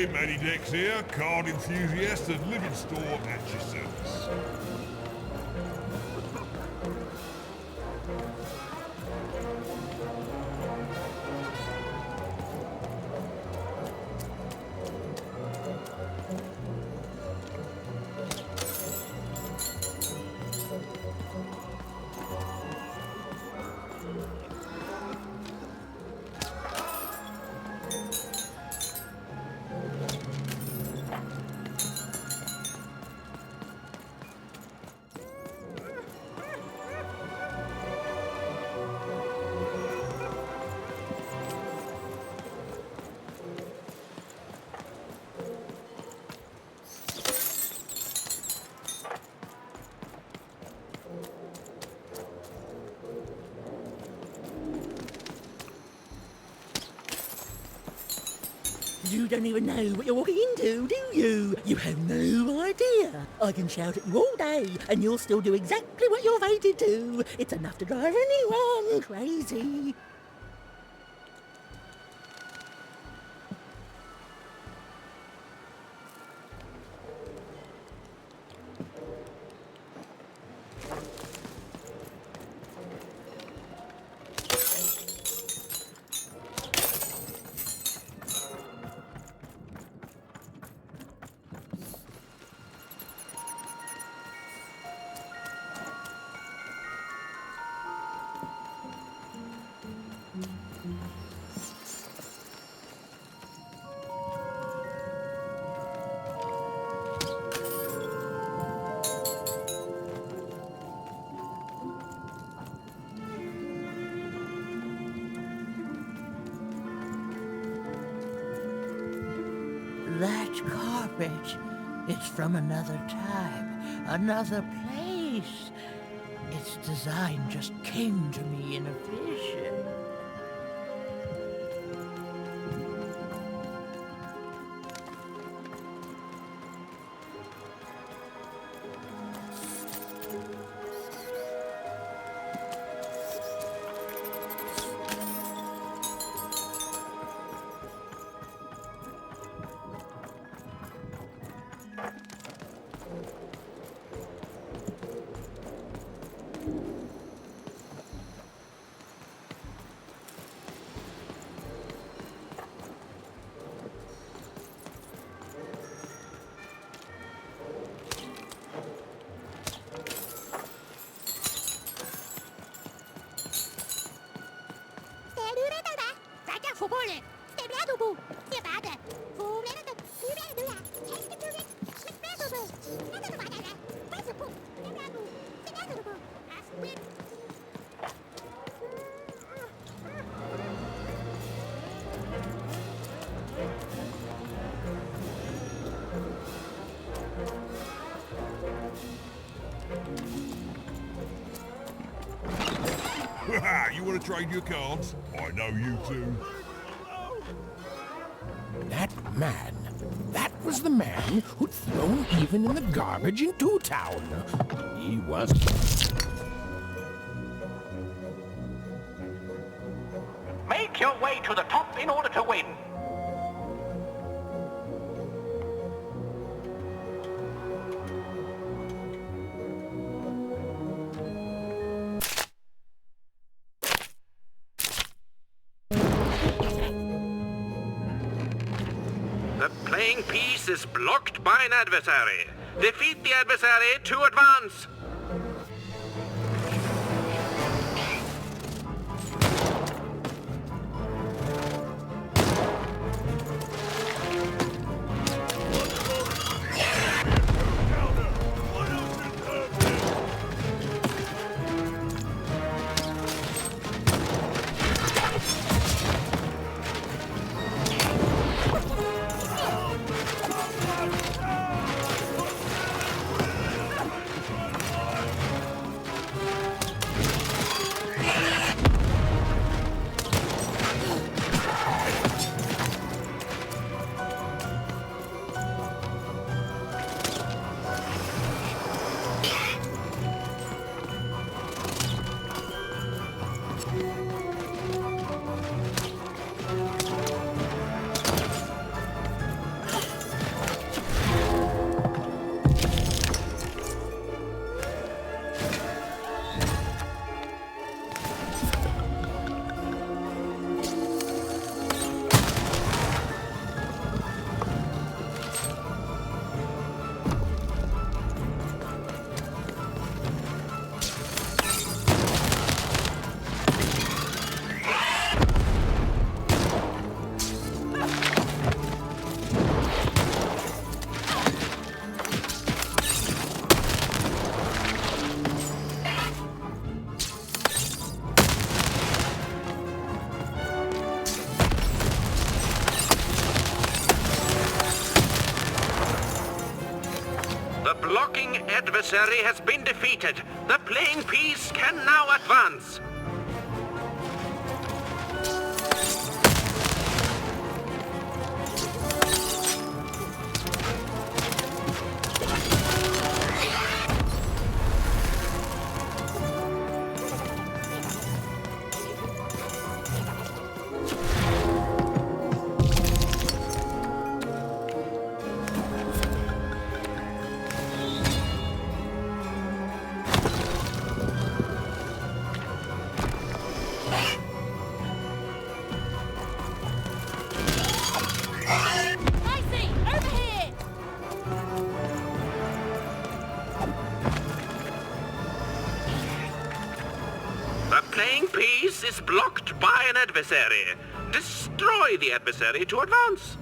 Hey, Matty Dex here, card enthusiast and living store at your service. You don't even know what you're walking into, do you? You have no idea. I can shout at you all day, and you'll still do exactly what you're fated to. It's enough to drive anyone crazy. That carpet, it's from another time, another place. Its design just came to me in a vision. You want to trade your cards? I know you two. That was the man who'd thrown even in the garbage into town. He was... Make your way to the top in order to win. The playing piece is blocked by an adversary. Defeat the adversary to advance. adversary has been defeated. The playing piece can now advance. Dicey, over here! The playing piece is blocked by an adversary. Destroy the adversary to advance.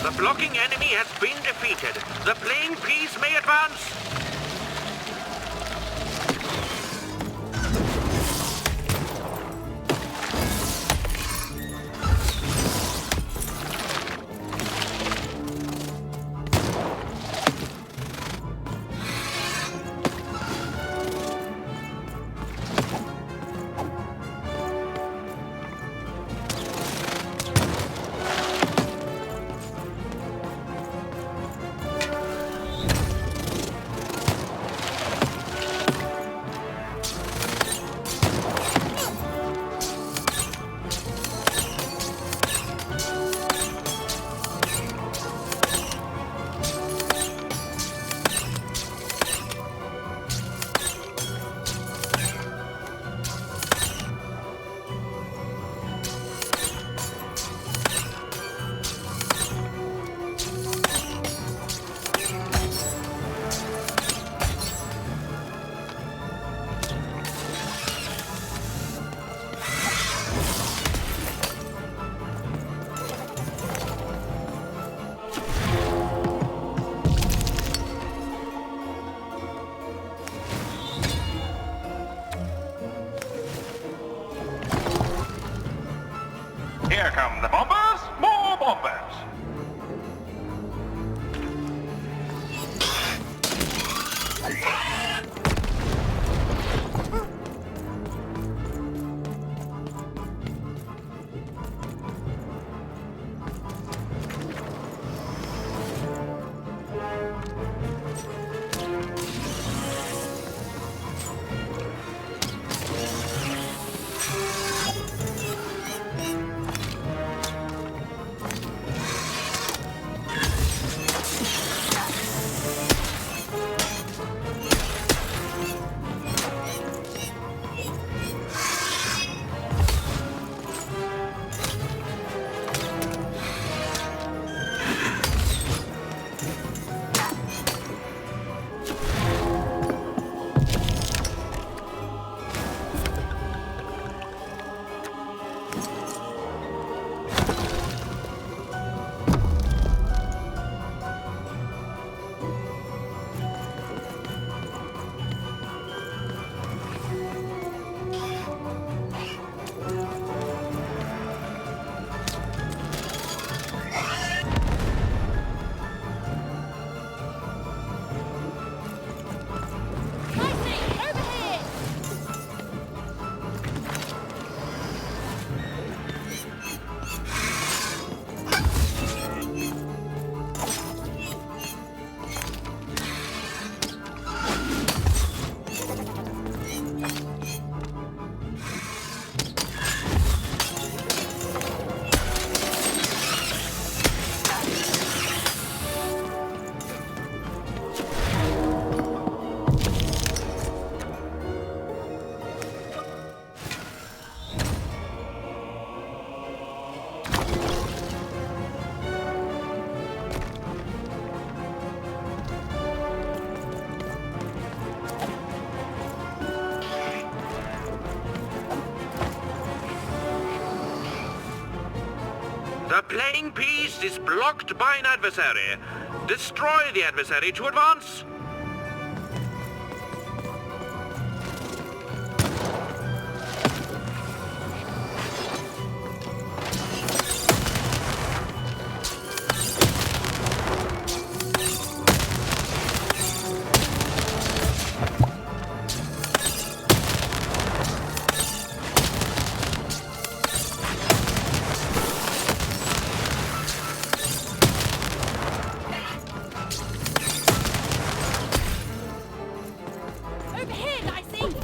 The blocking enemy has been defeated. The playing piece may advance. playing piece is blocked by an adversary. Destroy the adversary to advance. Over here, Dicey!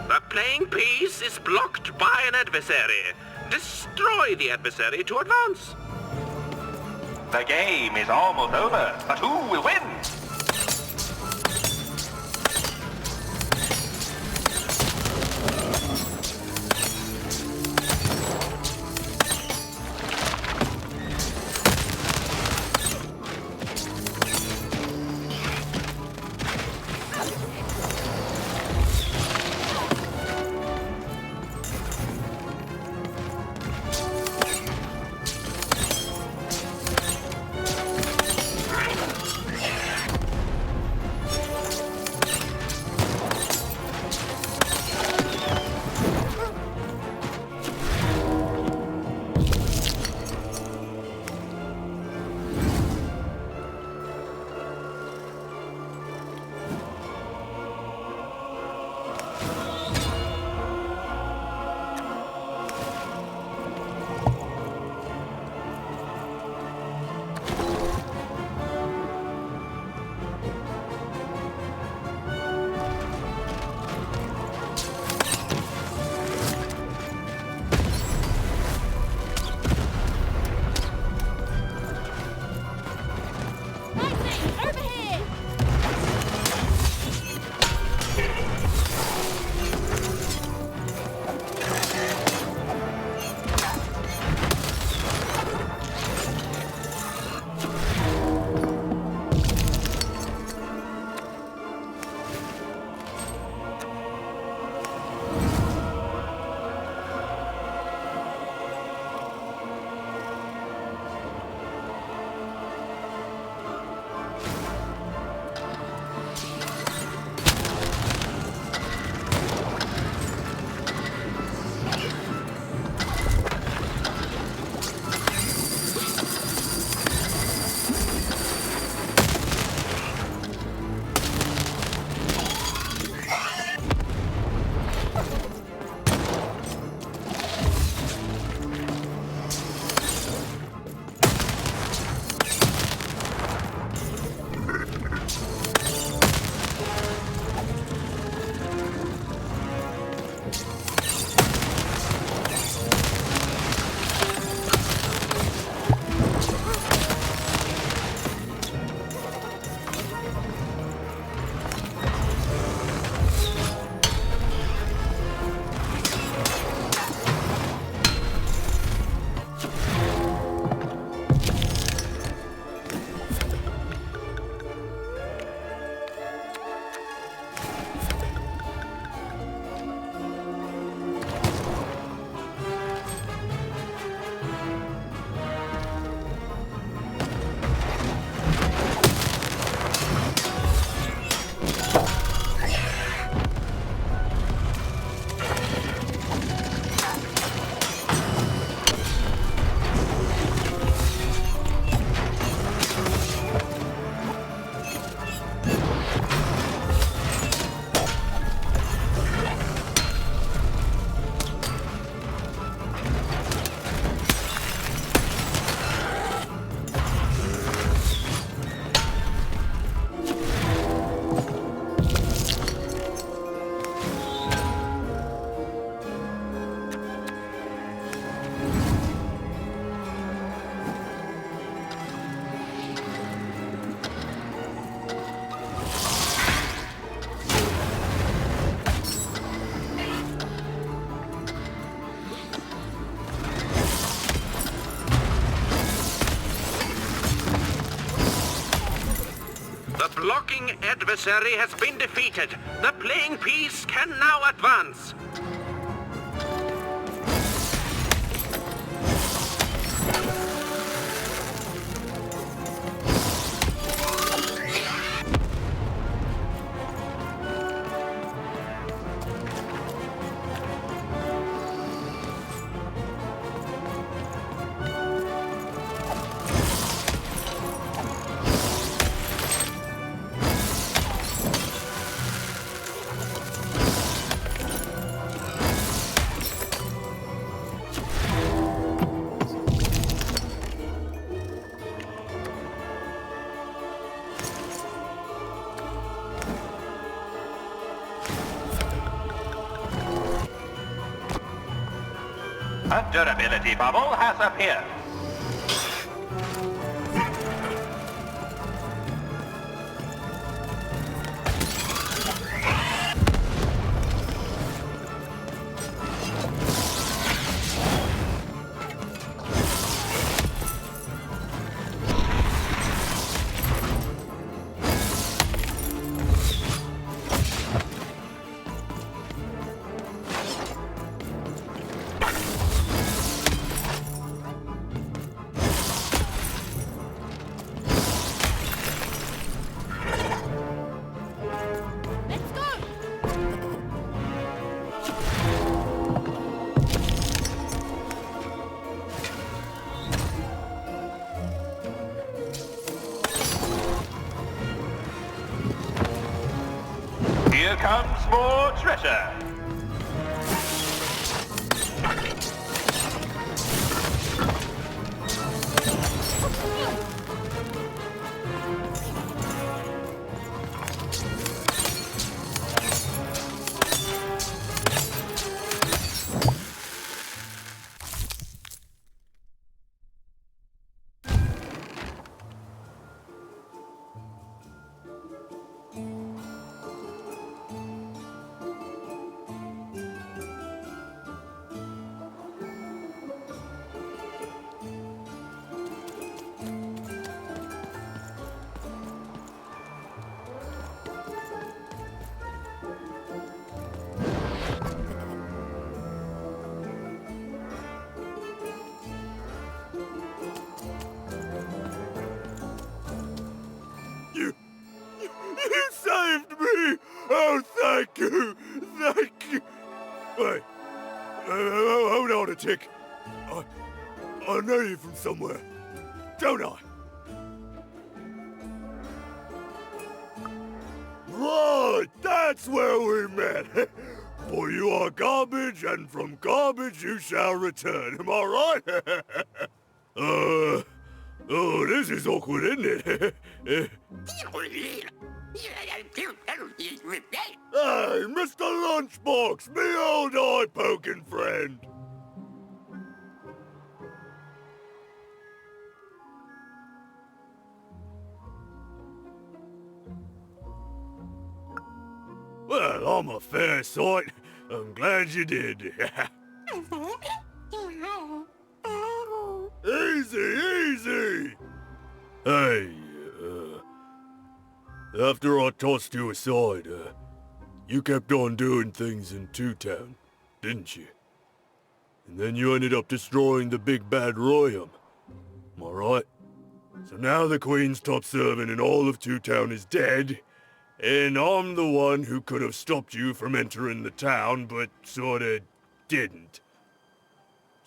The playing piece is blocked by an adversary. Destroy the adversary to advance. The game is almost over, but who will win? shocking adversary has been defeated. The playing piece can now advance. A durability bubble has appeared. Let's go! Here comes more treasure. You saved me! Oh, thank you! Thank you! Wait. Hold on a tick. I know you from somewhere. Don't I? Right! That's where we met! For you are garbage, and from garbage you shall return. Am I right? Oh, this is awkward, isn't it? Hey, Mr. Lunchbox, me old eye-poking friend. Well, I'm a fair sight. I'm glad you did. Easy, easy! Hey, after I tossed you aside, you kept on doing things in Two Town, didn't you? And then you ended up destroying the big bad Royum. Am I right? So now the Queen's top servant in all of Two Town is dead, and I'm the one who could have stopped you from entering the town, but sorta didn't.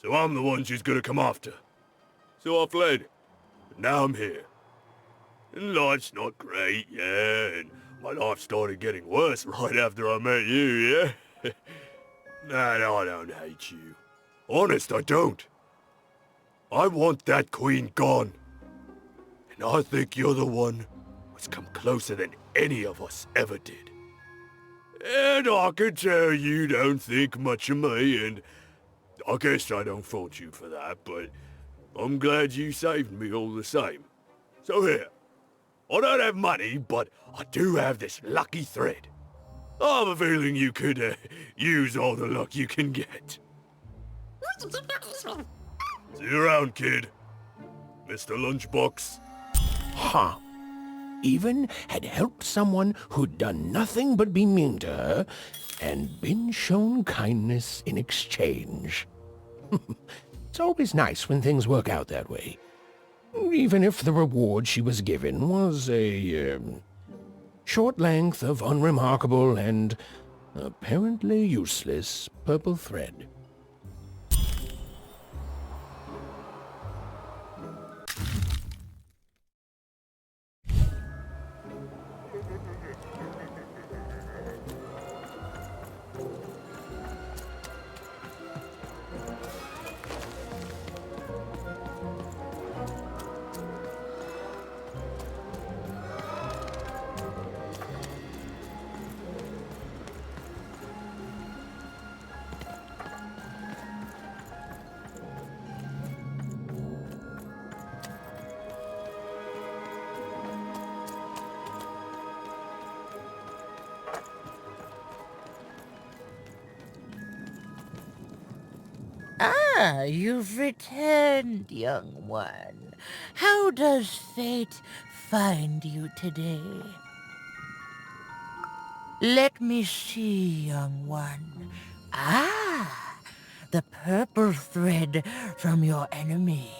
So I'm the one she's gonna come after. So I fled, but now I'm here. And life's not great, yeah, and my life started getting worse right after I met you, yeah? No, I don't hate you. Honest, I don't. I want that queen gone. And I think you're the one who's come closer than any of us ever did. And I can tell you don't think much of me, and I guess I don't fault you for that, but I'm glad you saved me all the same. So here, I don't have money, but I do have this lucky thread. I have a feeling you could use all the luck you can get. See you around, kid. Mr. Lunchbox. Huh. even had helped someone who'd done nothing but be mean to her, and been shown kindness in exchange. It's always nice when things work out that way, even if the reward she was given was a short length of unremarkable and apparently useless purple thread. Ah, you've returned, young one. How does fate find you today? Let me see, young one. Ah, the purple thread from your enemy.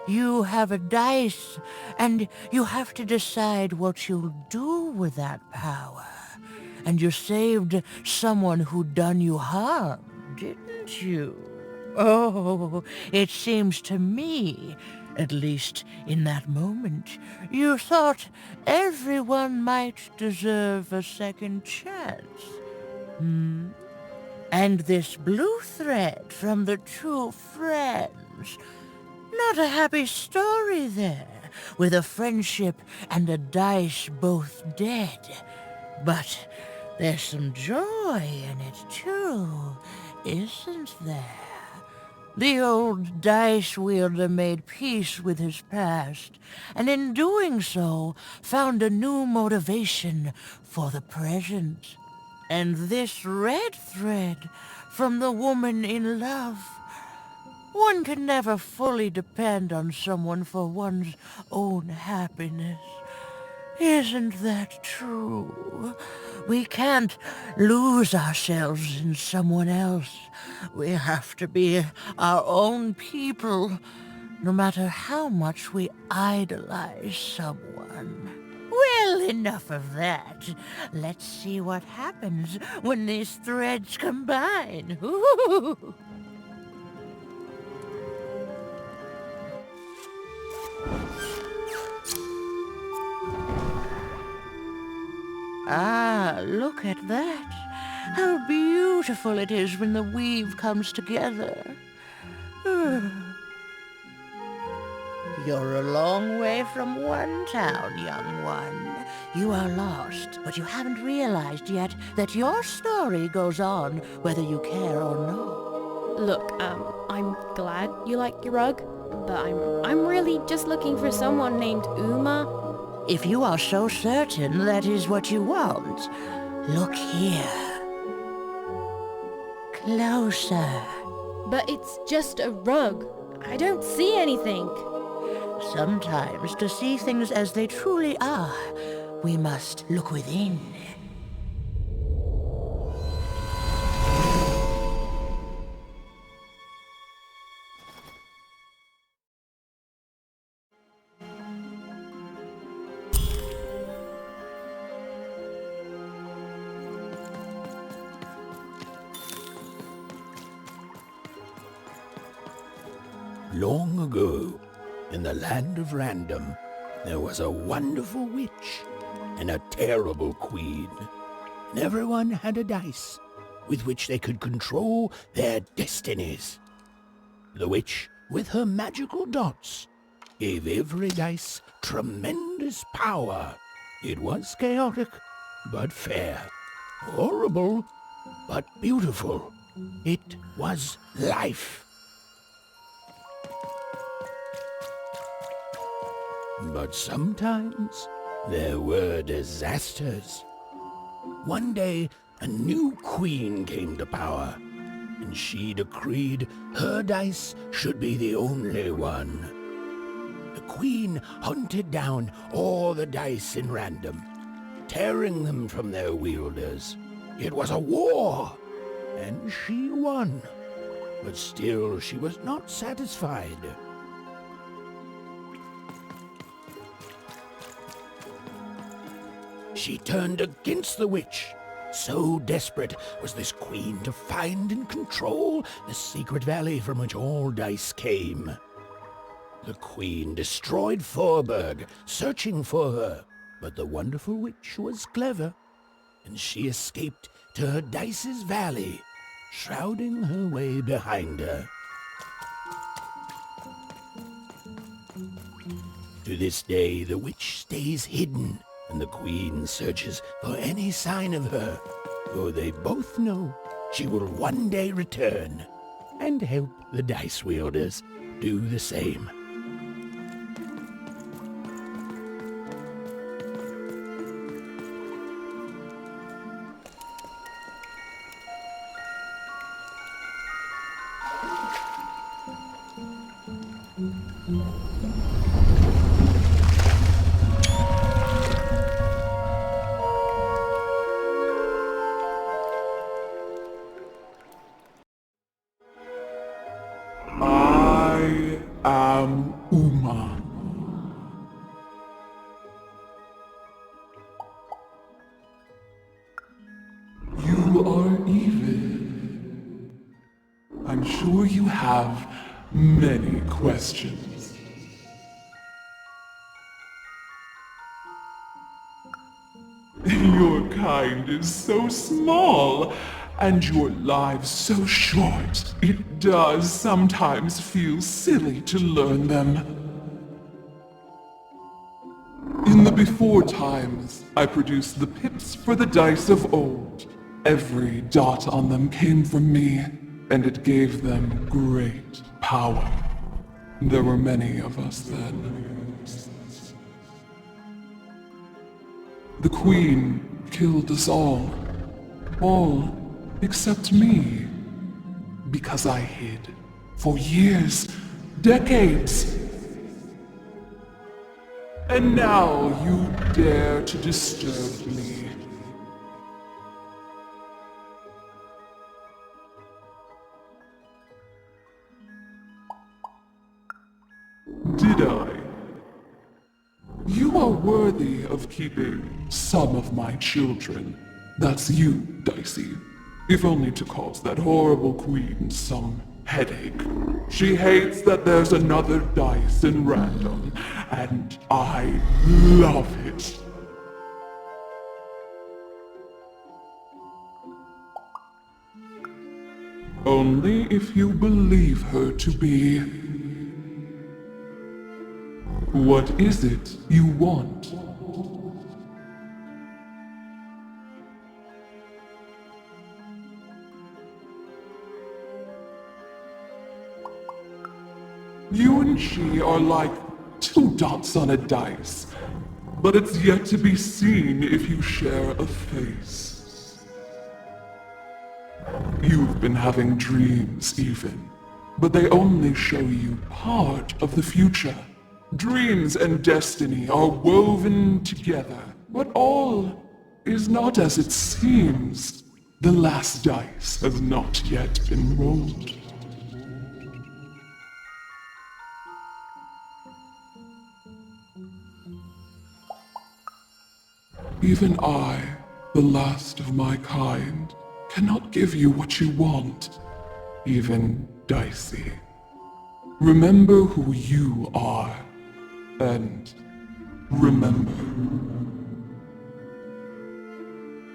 You have a dice, and you have to decide what you'll do with that power. And you saved someone who'd done you harm, didn't you? Oh, it seems to me, at least in that moment, you thought everyone might deserve a second chance. And this blue thread from the two friends. Not a happy story there, with a friendship and a dice both dead. But there's some joy in it too, isn't there? The old dice wielder made peace with his past, and in doing so, found a new motivation for the present. And this red thread from the woman in love. One can never fully depend on someone for one's own happiness. Isn't that true? We can't lose ourselves in someone else. We have to be our own people, no matter how much we idolize someone. Well, enough of that. Let's see what happens when these threads combine. Ooh. Ah, look at that. How beautiful it is when the weave comes together. You're a long way from one town, young one. You are lost, but you haven't realized yet that your story goes on whether you care or not. Look, I'm glad you like your rug, but I'm really just looking for someone named Uma. If you are so certain that is what you want, look here. Closer. But it's just a rug. I don't see anything. Sometimes, to see things as they truly are, we must look within. Long ago, in the land of Random, there was a wonderful witch and a terrible queen. And everyone had a dice with which they could control their destinies. The witch, with her magical dots, gave every dice tremendous power. It was chaotic, but fair. Horrible, but beautiful. It was life. But sometimes there were disasters. One day, a new queen came to power, and she decreed her dice should be the only one. the queen hunted down all the dice in random, tearing them from their wielders. It was a war, and she won. But still she was not satisfied. She turned against the witch. So desperate was this queen to find and control the secret valley from which all dice came. The queen destroyed Forberg, searching for her, but the wonderful witch was clever, and she escaped to her dice's valley, shrouding her way behind her. To this day, the witch stays hidden, and the queen searches for any sign of her, for they both know she will one day return and help the dice wielders do the same. I am Uma. You are evil. I'm sure you have many questions. Your kind is so small, and your lives so short. It does sometimes feel silly to learn them. In the before times, I produced the pips for the dice of old. Every dot on them came from me, and it gave them great power. There were many of us then. The Queen killed us all except me, because I hid for years, decades. And now you dare to disturb me. Did I? You are worthy of keeping some of my children. That's you, Dicey. If only to cause that horrible queen some headache. She hates that there's another dice in random, and I love it. Only if you believe her to be. What is it you want? You and she are like two dots on a dice, but it's yet to be seen if you share a face. You've been having dreams even, but they only show you part of the future. Dreams and destiny are woven together, but all is not as it seems. The last dice has not yet been rolled. Even I, the last of my kind, cannot give you what you want. Even Dicey. Remember who you are, and remember.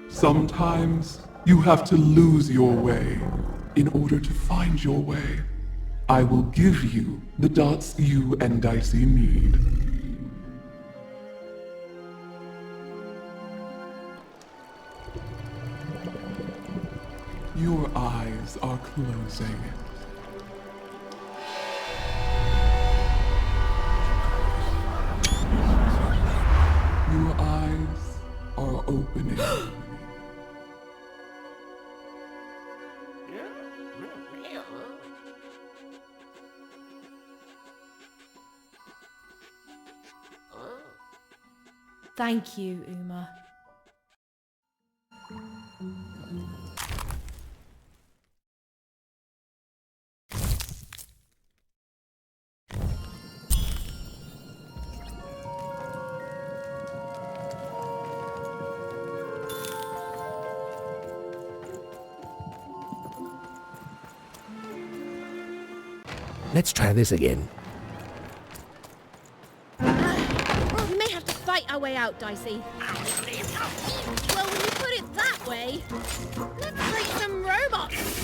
Sometimes you have to lose your way in order to find your way. I will give you the dots you and Dicey need. Your eyes are closing. Your eyes are opening. Thank you, Uma. Let's try this again. We may have to fight our way out, Dicey. Well, when you put it that way, let's create some robots.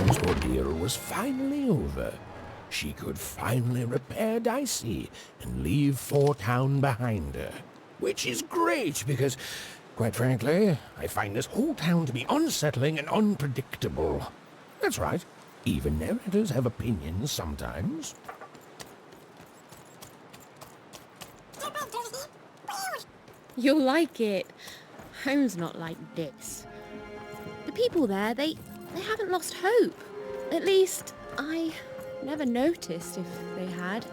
Holmes' ordeal was finally over. She could finally repair Dicey and leave Town behind her. Which is great because, quite frankly, I find this whole town to be unsettling and unpredictable. That's right. Even narrators have opinions sometimes. You'll like it. Home's not like this. The people there, they haven't lost hope. At least, I never noticed if they had.